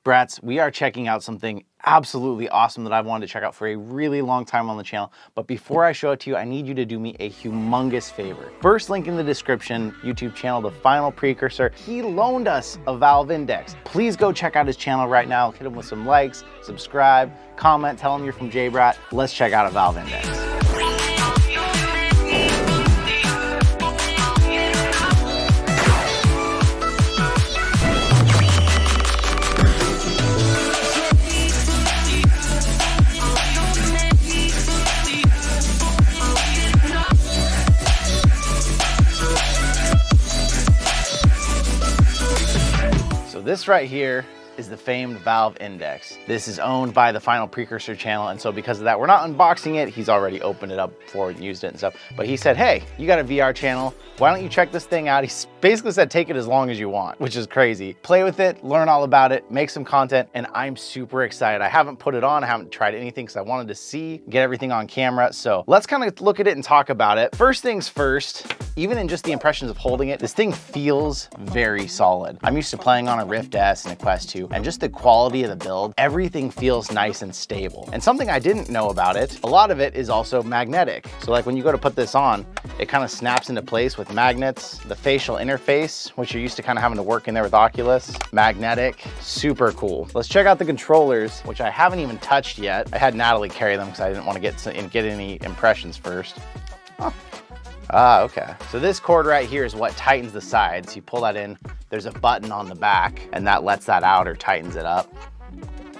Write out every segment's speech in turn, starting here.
Brats, we are checking out something absolutely awesome that I've wanted to check out for a really long time on the channel. But before I show it to you, I need you to do me a humongous favor. First link in the description, YouTube channel, The Final Precursor. He loaned us a Valve Index. Please go check out his channel right now. Hit him with some likes, subscribe, comment, tell him you're from JayBratt. Let's check out a Valve Index. This right here is the famed Valve Index. This is owned by the Final Precursor channel, and so because of that, we're not unboxing it. He's already opened it up before and used it and stuff, but he said, hey, you got a VR channel. Why don't you check this thing out? He basically said, take it as long as you want, which is crazy. Play with it, learn all about it, make some content, and I'm super excited. I haven't put it on, I haven't tried anything because I wanted to see, get everything on camera. So let's kind of look at it and talk about it. First things first, even in just the impressions of holding it, this thing feels very solid. I'm used to playing on a Rift S and a Quest 2, and just the quality of the build, everything feels nice and stable. And something I didn't know about it, a lot of it is also magnetic. So like when you go to put this on, it kind of snaps into place with magnets. The facial interface, which you're used to kind of having to work in there with Oculus, magnetic, super cool. Let's check out the controllers, which I haven't even touched yet. I had Natalie carry them because I didn't want to get any impressions first. Oh. Ah, okay. So this cord right here is what tightens the sides. You pull that in, there's a button on the back, and that lets that out or tightens it up.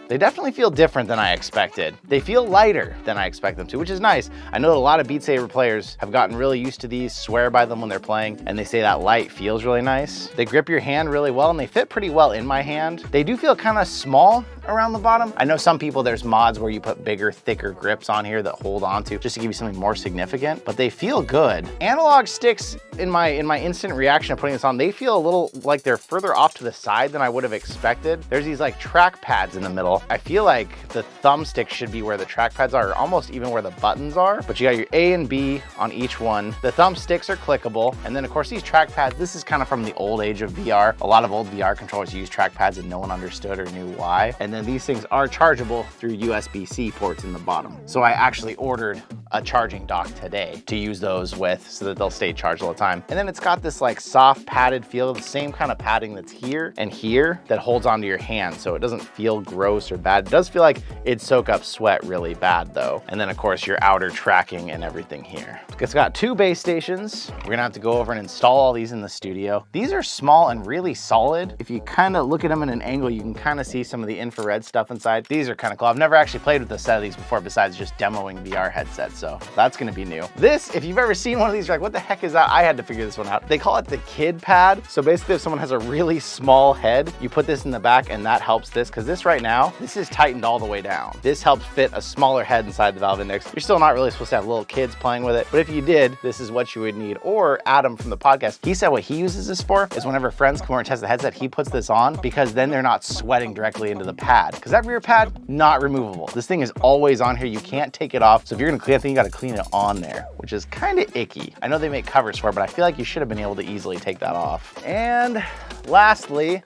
They definitely feel different than I expected. They feel lighter than I expect them to, which is nice. I know that a lot of Beat Saber players have gotten really used to these, swear by them when they're playing, and they say that light feels really nice. They grip your hand really well, and they fit pretty well in my hand. They do feel kind of small around the bottom. I know some people, there's mods where you put bigger, thicker grips on here that hold onto just to give you something more significant, but they feel good. Analog sticks, in my instant reaction of putting this on, they feel a little like they're further off to the side than I would have expected. There's these like track pads in the middle. I feel like the thumbstick should be where the track pads are, or almost even where the buttons are, but you got your A and B on each one. The thumbsticks are clickable, and then of course these track pads, this is kind of from the old age of VR. A lot of old VR controllers use track pads and no one understood or knew why. And then these things are chargeable through USB-C ports in the bottom. So I actually ordered a charging dock today to use those with so that they'll stay charged all the time. And then it's got this like soft padded feel, the same kind of padding that's here and here that holds onto your hand, so it doesn't feel gross or bad. It does feel like it'd soak up sweat really bad though. And then of course your outer tracking and everything here. It's got 2 base stations. We're gonna have to go over and install all these in the studio. These are small and really solid. If you kind of look at them in an angle, you can kind of see some of the infrared stuff inside. These are kind of cool. I've never actually played with a set of these before besides just demoing VR headsets, so that's gonna be new. This, if you've ever seen one of these, you're like, what the heck is that? I had to figure this one out. They call it the kid pad. So basically if someone has a really small head, you put this in the back and that helps this, because this right now, this is tightened all the way down. This helps fit a smaller head inside the Valve Index. You're still not really supposed to have little kids playing with it, but if you did, this is what you would need. Or Adam from the podcast, he said what he uses this for is whenever friends come over and test the headset, he puts this on because then they're not sweating directly into the pad. Because that rear pad, not removable. This thing is always on here. You can't take it off. So if you're gonna clean it, you gotta clean it on there, which is kind of icky. I know they make covers for it, but I feel like you should have been able to easily take that off. And lastly,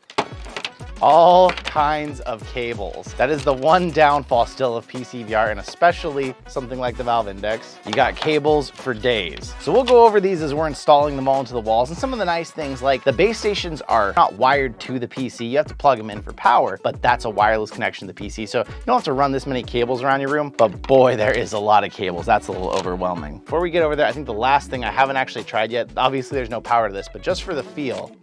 all kinds of cables. That is the one downfall still of PCVR, and especially something like the Valve Index. You got cables for days. So we'll go over these as we're installing them all into the walls. And some of the nice things, like the base stations are not wired to the PC. You have to plug them in for power, but that's a wireless connection to the PC. So you don't have to run this many cables around your room, but boy, there is a lot of cables. That's a little overwhelming. Before we get over there, I think the last thing I haven't actually tried yet, obviously there's no power to this, but just for the feel,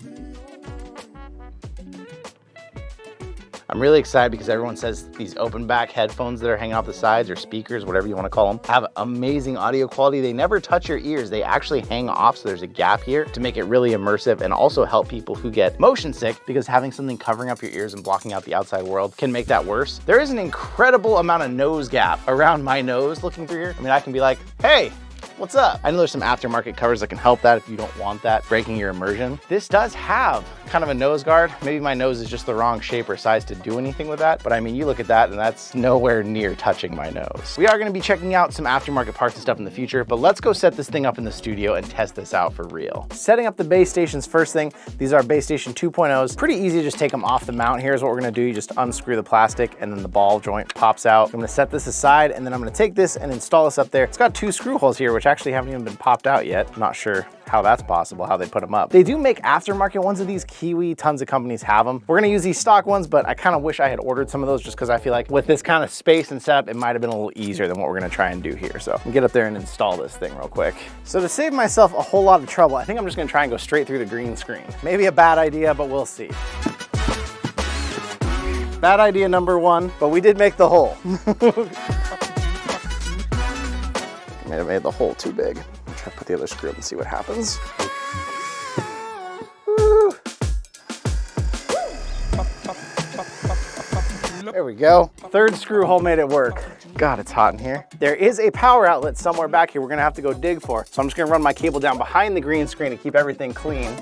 I'm really excited because everyone says these open back headphones that are hanging off the sides, or speakers, whatever you want to call them, have amazing audio quality. They never touch your ears. They actually hang off, so there's a gap here to make it really immersive and also help people who get motion sick, because having something covering up your ears and blocking out the outside world can make that worse. There is an incredible amount of nose gap around my nose looking through here. I mean, I can be like, hey, what's up? I know there's some aftermarket covers that can help that if you don't want that breaking your immersion. This does have kind of a nose guard. Maybe my nose is just the wrong shape or size to do anything with that. But I mean, you look at that and that's nowhere near touching my nose. We are gonna be checking out some aftermarket parts and stuff in the future, but let's go set this thing up in the studio and test this out for real. Setting up the base stations first thing. These are base station 2.0s. Pretty easy to just take them off the mount. Here's what we're gonna do. You just unscrew the plastic and then the ball joint pops out. I'm gonna set this aside and then I'm gonna take this and install this up there. It's got 2 screw holes here, which actually haven't even been popped out yet. I'm not sure how that's possible, how they put them up. They do make aftermarket ones of these. Kiwi, tons of companies have them. We're gonna use these stock ones, but I kind of wish I had ordered some of those just because I feel like with this kind of space and setup, it might have been a little easier than what we're gonna try and do here. So I'll get up there and install this thing real quick. So to save myself a whole lot of trouble, I think I'm just gonna try and go straight through the green screen. Maybe a bad idea, but we'll see. Bad idea number 1, but we did make the hole. May have made the hole too big. I'll try to put the other screw up and see what happens. Woo. There we go. 3rd screw hole made it work. God, it's hot in here. There is a power outlet somewhere back here we're gonna have to go dig for. So I'm just gonna run my cable down behind the green screen to keep everything clean.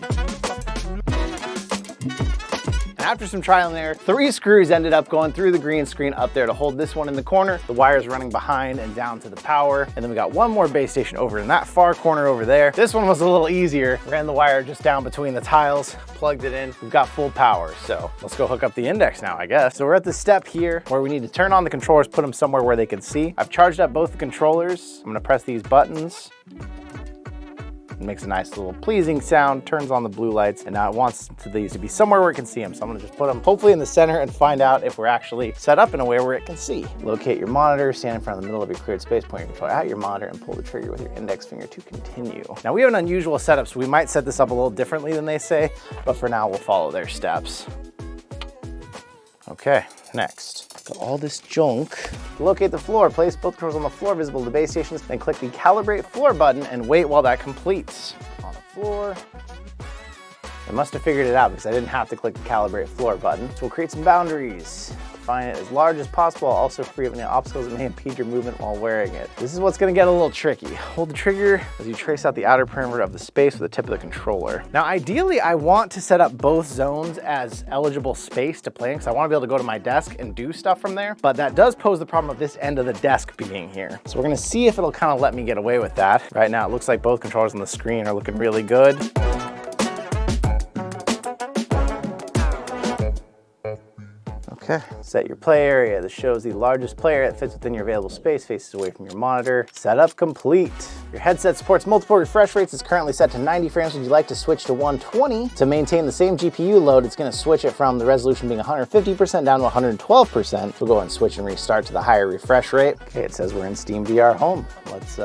After some trial and error, 3 screws ended up going through the green screen up there to hold this one in the corner. The wire's running behind and down to the power. And then we got one more base station over in that far corner over there. This one was a little easier. Ran the wire just down between the tiles, plugged it in. We've got full power. So let's go hook up the index now, I guess. So we're at the step here where we need to turn on the controllers, put them somewhere where they can see. I've charged up both the controllers. I'm gonna press these buttons. It makes a nice little pleasing sound, turns on the blue lights, and now it wants these to be somewhere where it can see them. So I'm gonna just put them hopefully in the center and find out if we're actually set up in a way where it can see. Locate your monitor, stand in front of the middle of your cleared space, point your controller at your monitor, and pull the trigger with your index finger to continue. Now we have an unusual setup, so we might set this up a little differently than they say, but for now we'll follow their steps. Okay, next. Got all this junk. Locate the floor, place both controls on the floor visible to the base stations, then click the calibrate floor button and wait while that completes. On the floor. I must have figured it out because I didn't have to click the calibrate floor button. So we'll create some boundaries. Define it as large as possible, also free of any obstacles that may impede your movement while wearing it. This is what's gonna get a little tricky. Hold the trigger as you trace out the outer perimeter of the space with the tip of the controller. Now, ideally, I want to set up both zones as eligible space to play in because I wanna be able to go to my desk and do stuff from there, but that does pose the problem of this end of the desk being here. So we're gonna see if it'll kind of let me get away with that. Right now, it looks like both controllers on the screen are looking really good. Okay, set your play area. This shows the largest play area that fits within your available space, faces away from your monitor. Setup complete. Your headset supports multiple refresh rates. It's currently set to 90 frames. Would you like to switch to 120? To maintain the same GPU load, it's gonna switch it from the resolution being 150% down to 112%. We'll go and switch and restart to the higher refresh rate. Okay, it says we're in Steam VR home. Let's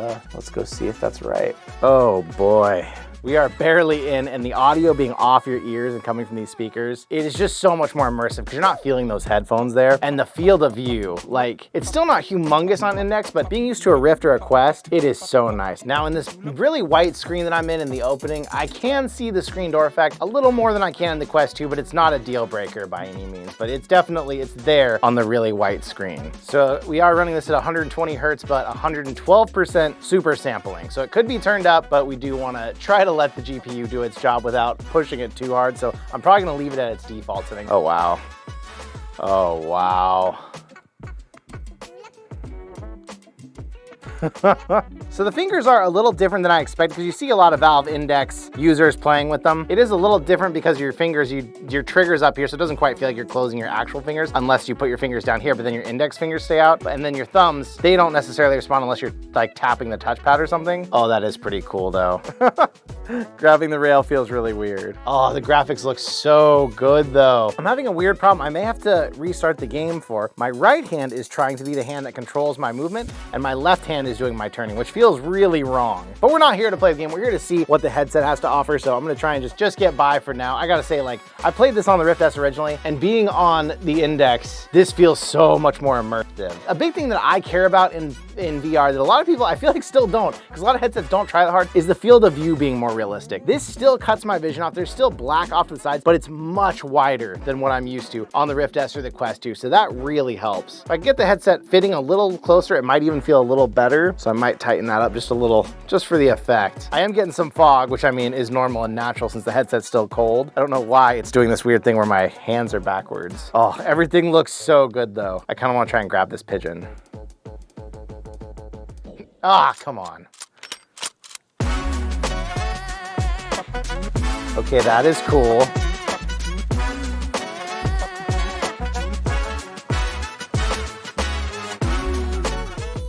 go see if that's right. Oh boy. We are barely in, and the audio being off your ears and coming from these speakers, it is just so much more immersive because you're not feeling those headphones there. And the field of view, like, it's still not humongous on Index, but being used to a Rift or a Quest, it is so nice. Now in this really white screen that I'm in the opening, I can see the screen door effect a little more than I can in the Quest 2, but it's not a deal breaker by any means, but it's definitely, it's there on the really white screen. So we are running this at 120 Hertz, but 112% super sampling. So it could be turned up, but we do want to try to let the GPU do its job without pushing it too hard. So I'm probably gonna leave it at its default setting. Oh, wow. Oh, wow. So the fingers are a little different than I expected because you see a lot of Valve Index users playing with them. It is a little different because your fingers, your trigger's up here, so it doesn't quite feel like you're closing your actual fingers unless you put your fingers down here, but then your index fingers stay out. And then your thumbs, they don't necessarily respond unless you're like tapping the touchpad or something. Oh, that is pretty cool though. Grabbing the rail feels really weird. Oh, the graphics look so good though. I'm having a weird problem. I may have to restart the game for my right hand is trying to be the hand that controls my movement and my left hand is doing my turning, which feels really wrong. But we're not here to play the game. We're here to see what the headset has to offer. So I'm gonna try and just get by for now. I gotta say, like, I played this on the Rift S originally, and being on the Index, this feels so much more immersive. A big thing that I care about in VR that a lot of people I feel like still don't, because a lot of headsets don't try that hard, is the field of view being more realistic. realistic. This still cuts my vision off. There's still black off to the sides, but it's much wider than what I'm used to on the Rift S or the Quest 2. So that really helps. If I get the headset fitting a little closer, it might even feel a little better. So I might tighten that up just a little, just for the effect. I am getting some fog, which I mean is normal and natural since the headset's still cold. I don't know why it's doing this weird thing where my hands are backwards. Oh, everything looks so good though. I kind of want to try and grab this pigeon. Ah, come on. Okay, that is cool.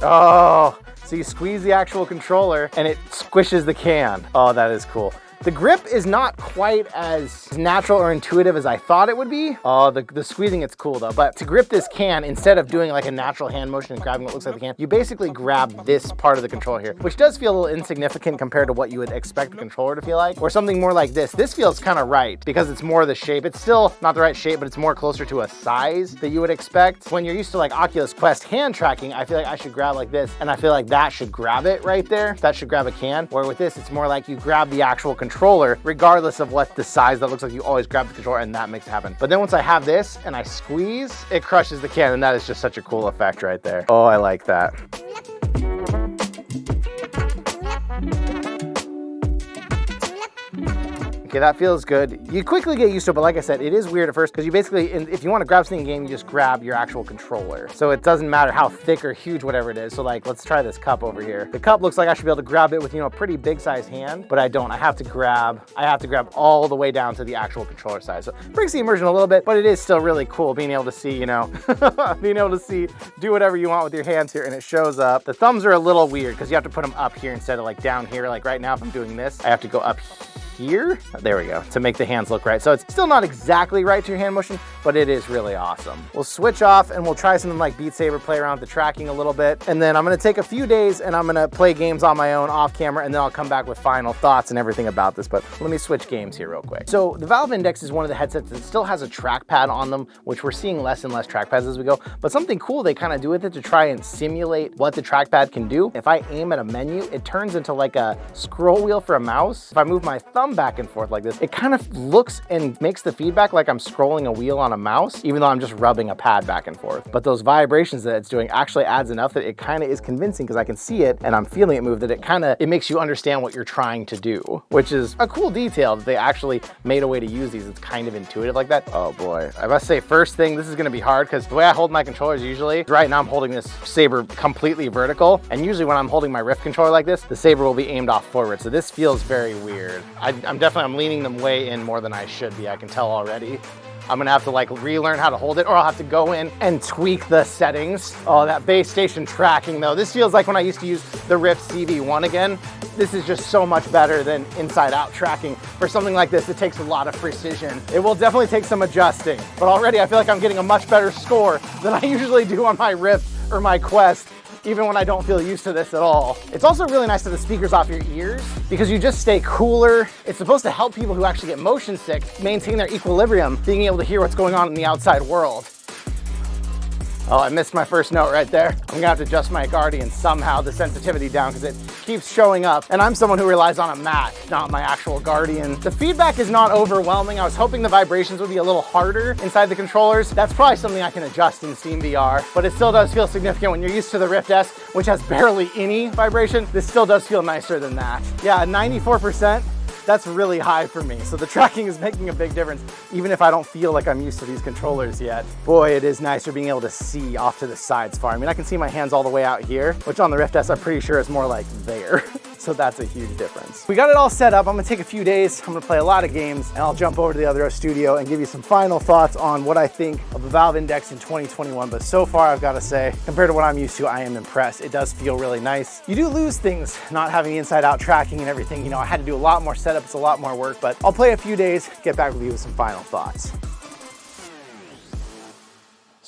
Oh, so you squeeze the actual controller and it squishes the can. Oh, that is cool. The grip is not quite as natural or intuitive as I thought it would be. Oh, the squeezing, it's cool though. But to grip this can, instead of doing like a natural hand motion and grabbing what looks like the can, you basically grab this part of the controller here, which does feel a little insignificant compared to what you would expect the controller to feel like, or something more like this. This feels kind of right because it's more the shape. It's still not the right shape, but it's more closer to a size that you would expect. When you're used to like Oculus Quest hand tracking, I feel like I should grab like this, and I feel like that should grab it right there. That should grab a can. Where with this, it's more like you grab the actual controller, regardless of what the size that looks like. You always grab the controller and that makes it happen. But then once I have this and I squeeze, it crushes the can, and that is just such a cool effect right there. Oh, I like that. Okay, that feels good. You quickly get used to it, but like I said, it is weird at first because you basically, if you want to grab something in game, you just grab your actual controller. So it doesn't matter how thick or huge whatever it is. So like, let's try this cup over here. The cup looks like I should be able to grab it with, you know, a pretty big size hand, but I don't. I have to grab all the way down to the actual controller size. So it breaks the immersion a little bit, but it is still really cool being able to see, you know, being able to see, do whatever you want with your hands here and it shows up. The thumbs are a little weird because you have to put them up here instead of like down here. Like right now, if I'm doing this, I have to go up here. There we go, to make the hands look right. So it's still not exactly right to your hand motion, but it is really awesome. We'll switch off and we'll try something like Beat Saber, play around with the tracking a little bit. And then I'm gonna take a few days and I'm gonna play games on my own off camera, and then I'll come back with final thoughts and everything about this. But let me switch games here real quick. So the Valve Index is one of the headsets that still has a trackpad on them, which we're seeing less and less trackpads as we go. But something cool they kind of do with it to try and simulate what the trackpad can do. If I aim at a menu, it turns into like a scroll wheel for a mouse. If I move my thumb back and forth like this, it kind of looks and makes the feedback like I'm scrolling a wheel on a mouse, even though I'm just rubbing a pad back and forth. But those vibrations that it's doing actually adds enough that it kind of is convincing because I can see it and I'm feeling it move, that it makes you understand what you're trying to do, which is a cool detail that they actually made a way to use these. It's kind of intuitive like that. Oh boy, I must say, first thing, this is gonna be hard because the way I hold my controllers usually, right now I'm holding this Saber completely vertical, and usually when I'm holding my Rift controller like this, the Saber will be aimed off forward. So this feels very weird. I'm leaning them way in more than I should be, I can tell already. I'm gonna have to like relearn how to hold it, or I'll have to go in and tweak the settings. Oh, that base station tracking though. This feels like when I used to use the Rift CV1 again. This is just so much better than inside out tracking. For something like this, it takes a lot of precision. It will definitely take some adjusting, but already I feel like I'm getting a much better score than I usually do on my Rift or my Quest, even when I don't feel used to this at all. It's also really nice to have the speakers off your ears because you just stay cooler. It's supposed to help people who actually get motion sick maintain their equilibrium, being able to hear what's going on in the outside world. Oh, I missed my first note right there. I'm gonna have to adjust my Guardian somehow, the sensitivity down, because it keeps showing up. And I'm someone who relies on a Mac, not my actual Guardian. The feedback is not overwhelming. I was hoping the vibrations would be a little harder inside the controllers. That's probably something I can adjust in Steam VR, but it still does feel significant when you're used to the Rift S, which has barely any vibration. This still does feel nicer than that. Yeah, 94%. That's really high for me. So the tracking is making a big difference, even if I don't feel like I'm used to these controllers yet. Boy, it is nicer being able to see off to the sides far. I mean, I can see my hands all the way out here, which on the Rift S, I'm pretty sure is more like there. So that's a huge difference. We got it all set up. I'm gonna take a few days. I'm gonna play a lot of games, and I'll jump over to the other studio and give you some final thoughts on what I think of the Valve Index in 2021. But so far, I've gotta say, compared to what I'm used to, I am impressed. It does feel really nice. You do lose things not having inside out tracking and everything. You know, I had to do a lot more setup. It's a lot more work, but I'll play a few days, get back with you with some final thoughts.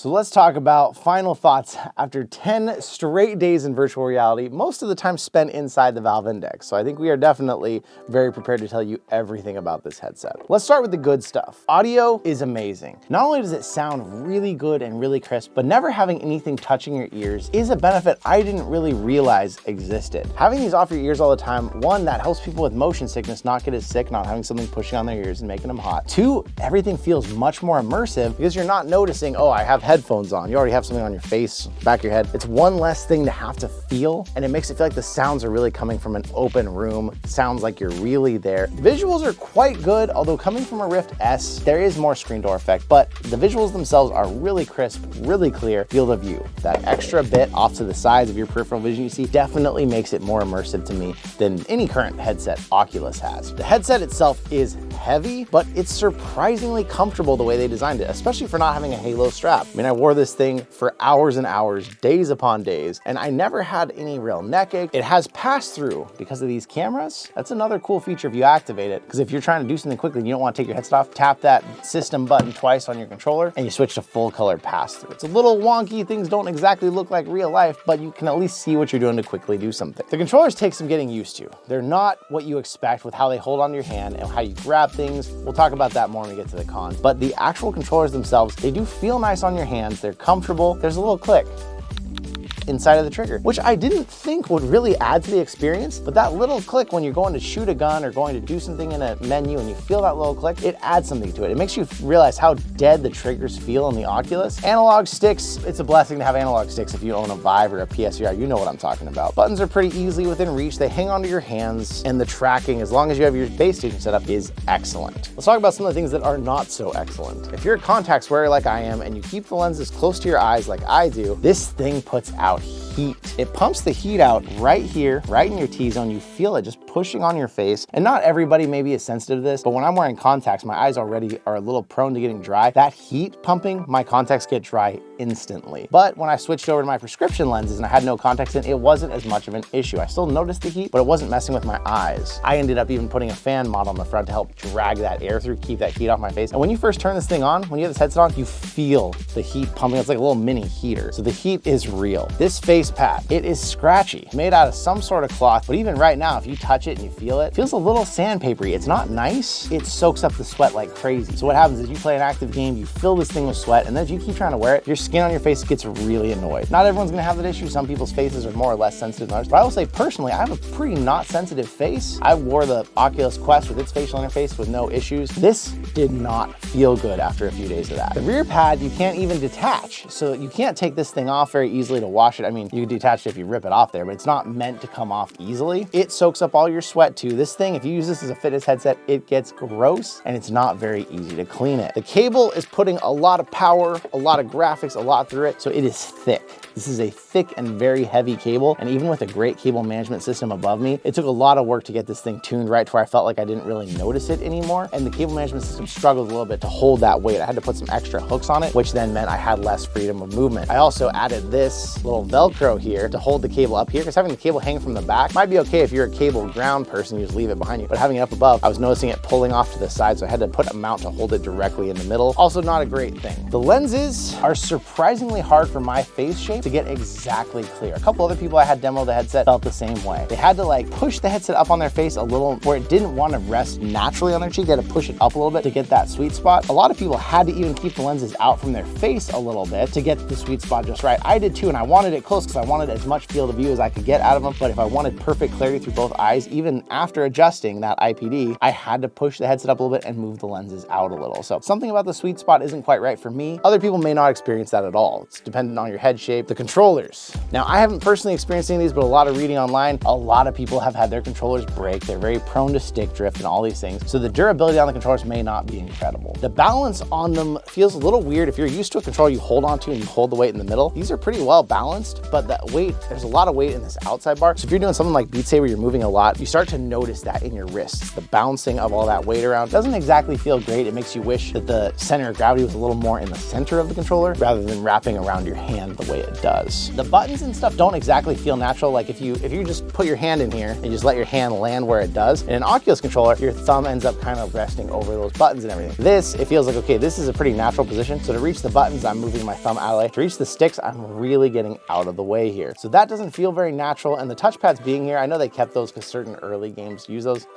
So let's talk about final thoughts after 10 straight days in virtual reality, most of the time spent inside the Valve Index. So I think we are definitely very prepared to tell you everything about this headset. Let's start with the good stuff. Audio is amazing. Not only does it sound really good and really crisp, but never having anything touching your ears is a benefit I didn't really realize existed. Having these off your ears all the time, one, that helps people with motion sickness not get as sick, not having something pushing on their ears and making them hot. Two, everything feels much more immersive because you're not noticing, oh, I have headphones on. You already have something on your face, back of your head. It's one less thing to have to feel, and it makes it feel like the sounds are really coming from an open room. It sounds like you're really there. Visuals are quite good, although coming from a Rift S, there is more screen door effect, but the visuals themselves are really crisp, really clear field of view. That extra bit off to the sides of your peripheral vision you see definitely makes it more immersive to me than any current headset Oculus has. The headset itself is heavy, but it's surprisingly comfortable the way they designed it, especially for not having a halo strap. I mean, I wore this thing for hours and hours, days upon days, and I never had any real neck ache. It has pass-through because of these cameras. That's another cool feature if you activate it, because if you're trying to do something quickly and you don't want to take your headset off, tap that system button twice on your controller and you switch to full color pass-through. It's a little wonky, things don't exactly look like real life, but you can at least see what you're doing to quickly do something. The controllers take some getting used to. They're not what you expect with how they hold onto your hand and how you grab things. We'll talk about that more when we get to the cons, but the actual controllers themselves, they do feel nice on your hands. They're comfortable. There's a little click inside of the trigger, which I didn't think would really add to the experience, but that little click when you're going to shoot a gun or going to do something in a menu and you feel that little click, it adds something to it. It makes you realize how dead the triggers feel in the Oculus. Analog sticks, it's a blessing to have analog sticks if you own a Vive or a PSVR, you know what I'm talking about. Buttons are pretty easily within reach, they hang onto your hands, and the tracking, as long as you have your base station set up, is excellent. Let's talk about some of the things that are not so excellent. If you're a contacts wearer like I am and you keep the lenses close to your eyes like I do, this thing puts out heat. It pumps the heat out right here, right in your T-zone. You feel it just pushing on your face. And not everybody maybe is sensitive to this, but when I'm wearing contacts, my eyes already are a little prone to getting dry. That heat pumping, my contacts get dry instantly. But when I switched over to my prescription lenses and I had no contacts in, it wasn't as much of an issue. I still noticed the heat, but it wasn't messing with my eyes. I ended up even putting a fan mod on the front to help drag that air through, keep that heat off my face. And when you first turn this thing on, when you have this headset on, you feel the heat pumping. It's like a little mini heater. So the heat is real. This face pad, it is scratchy, made out of some sort of cloth, but even right now, if you touch it and you feel it, it feels a little sandpapery. It's not nice. It soaks up the sweat like crazy. So what happens is you play an active game, you fill this thing with sweat, and then if you keep trying to wear it, your skin on your face gets really annoyed. Not everyone's gonna have that issue. Some people's faces are more or less sensitive than others, but I will say personally, I have a pretty not sensitive face. I wore the Oculus Quest with its facial interface with no issues. This did not feel good after a few days of that. The rear pad, you can't even detach, so you can't take this thing off very easily to wash it. I mean, you can detach it if you rip it off there, but it's not meant to come off easily. It soaks up all your sweat too. This thing, if you use this as a fitness headset, it gets gross and it's not very easy to clean it. The cable is putting a lot of power, a lot of graphics, a lot through it, so it is thick. This is a thick and very heavy cable, and even with a great cable management system above me, it took a lot of work to get this thing tuned right to where I felt like I didn't really notice it anymore, and the cable management system struggled a little bit to hold that weight. I had to put some extra hooks on it, which then meant I had less freedom of movement. I also added this little Velcro here to hold the cable up here, because having the cable hang from the back might be okay if you're a cable ground person, you just leave it behind you, but having it up above, I was noticing it pulling off to the side, so I had to put a mount to hold it directly in the middle. Also not a great thing. The lenses are surprisingly hard for my face shape to get exactly clear. A couple other people I had demo the headset felt the same way. They had to like push the headset up on their face a little where it didn't want to rest naturally on their cheek. They had to push it up a little bit to get that sweet spot. A lot of people had to even keep the lenses out from their face a little bit to get the sweet spot just right. I did too, and I wanted it close because I wanted as much field of view as I could get out of them, but if I wanted perfect clarity through both eyes, even after adjusting that IPD, I had to push the headset up a little bit and move the lenses out a little. So something about the sweet spot isn't quite right for me. Other people may not experience that at all. It's dependent on your head shape. The controllers. Now, I haven't personally experienced any of these, but a lot of reading online, a lot of people have had their controllers break. They're very prone to stick drift and all these things. So the durability on the controllers may not be incredible. The balance on them feels a little weird. If you're used to a controller you hold onto and you hold the weight in the middle, these are pretty well balanced, but the weight weight, there's a lot of weight in this outside bar. So if you're doing something like Beat Saber, you're moving a lot, you start to notice that in your wrists. The bouncing of all that weight around doesn't exactly feel great. It makes you wish that the center of gravity was a little more in the center of the controller rather than wrapping around your hand the way it does. The buttons and stuff don't exactly feel natural. Like if you just put your hand in here and just let your hand land where it does, in an Oculus controller, your thumb ends up kind of resting over those buttons and everything. This, it feels like, okay, this is a pretty natural position. So to reach the buttons, I'm moving my thumb out of the way. To reach the sticks, I'm really getting out of the way here. So that doesn't feel very natural. And the touchpads being here, I know they kept those because certain early games use those.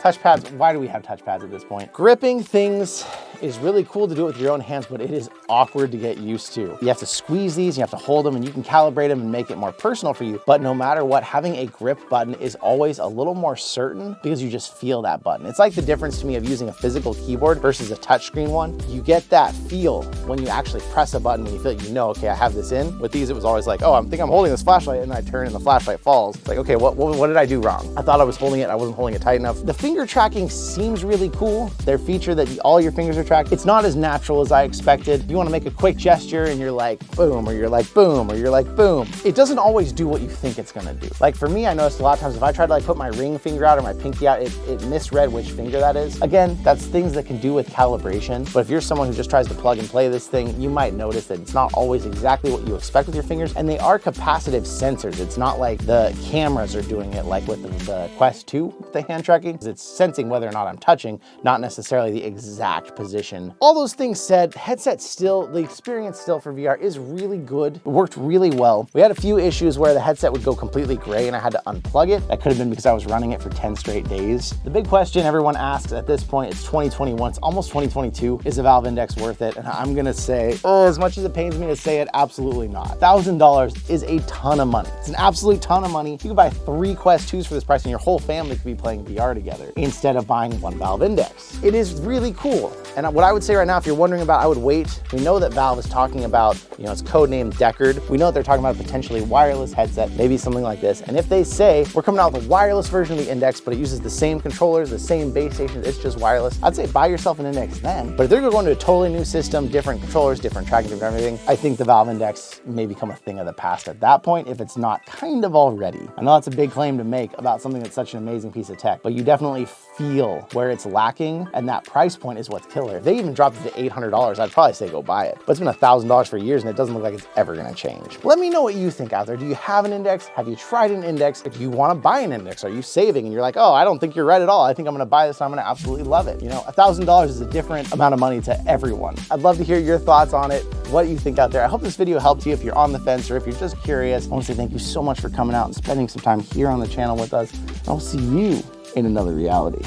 Touchpads, why do we have touchpads at this point? Gripping things is really cool to do it with your own hands, but it is awkward to get used to. You have to squeeze these, you have to hold them, and you can calibrate them and make it more personal for you. But no matter what, having a grip button is always a little more certain because you just feel that button. It's like the difference to me of using a physical keyboard versus a touchscreen one. You get that feel when you actually press a button, when you feel like, you know, okay, I have this in. With these, it was always like, oh, I think I'm holding this flashlight, and then I turn and the flashlight falls. It's like, okay, what did I do wrong? I thought I was holding it, I wasn't holding it tight enough. The finger tracking seems really cool. Their feature that all your fingers are tracked. It's not as natural as I expected. You want to make a quick gesture and you're like boom, or you're like boom, or you're like boom. It doesn't always do what you think it's gonna do. Like for me, I noticed a lot of times if I tried to like put my ring finger out or my pinky out, it misread which finger that is. Again, that's things that can do with calibration. But if you're someone who just tries to plug and play this thing, you might notice that it's not always exactly what you expect with your fingers. And they are capacitive sensors. It's not like the cameras are doing it like with the Quest 2 with the hand tracking. It's sensing whether or not I'm touching, not necessarily the exact position. All those things said, headset still, the experience still for VR is really good. It worked really well. We had a few issues where the headset would go completely gray and I had to unplug it. That could have been because I was running it for 10 straight days. The big question everyone asks at this point, it's 2021, it's almost 2022. Is the Valve Index worth it? And I'm gonna say, oh, as much as it pains me to say it, absolutely not. $1,000 is a ton of money. It's an absolute ton of money. You can buy 3 Quest 2s for this price and your whole family could be playing VR together instead of buying one Valve Index. It is really cool. And what I would say right now, if you're wondering about, I would wait. We know that Valve is talking about, you know, it's codenamed Deckard. We know that they're talking about a potentially wireless headset, maybe something like this. And if they say, we're coming out with a wireless version of the Index, but it uses the same controllers, the same base stations, it's just wireless, I'd say buy yourself an Index then. But if they're going to a totally new system, different controllers, different tracking, different everything, I think the Valve Index may become a thing of the past at that point, if it's not kind of already. I know that's a big claim to make about something that's such an amazing piece of tech, but you definitely feel where it's lacking, and that price point is what's killer. If they even dropped it to $800, I'd probably say go buy it. But it's been $1,000 for years and it doesn't look like it's ever gonna change. Let me know what you think out there. Do you have an Index? Have you tried an Index? If you wanna buy an Index, are you saving and you're like, oh, I don't think you're right at all. I think I'm gonna buy this and I'm gonna absolutely love it. You know, $1,000 is a different amount of money to everyone. I'd love to hear your thoughts on it, what you think out there. I hope this video helped you if you're on the fence or if you're just curious. I wanna say thank you so much for coming out and spending some time here on the channel with us. I'll see you in another reality.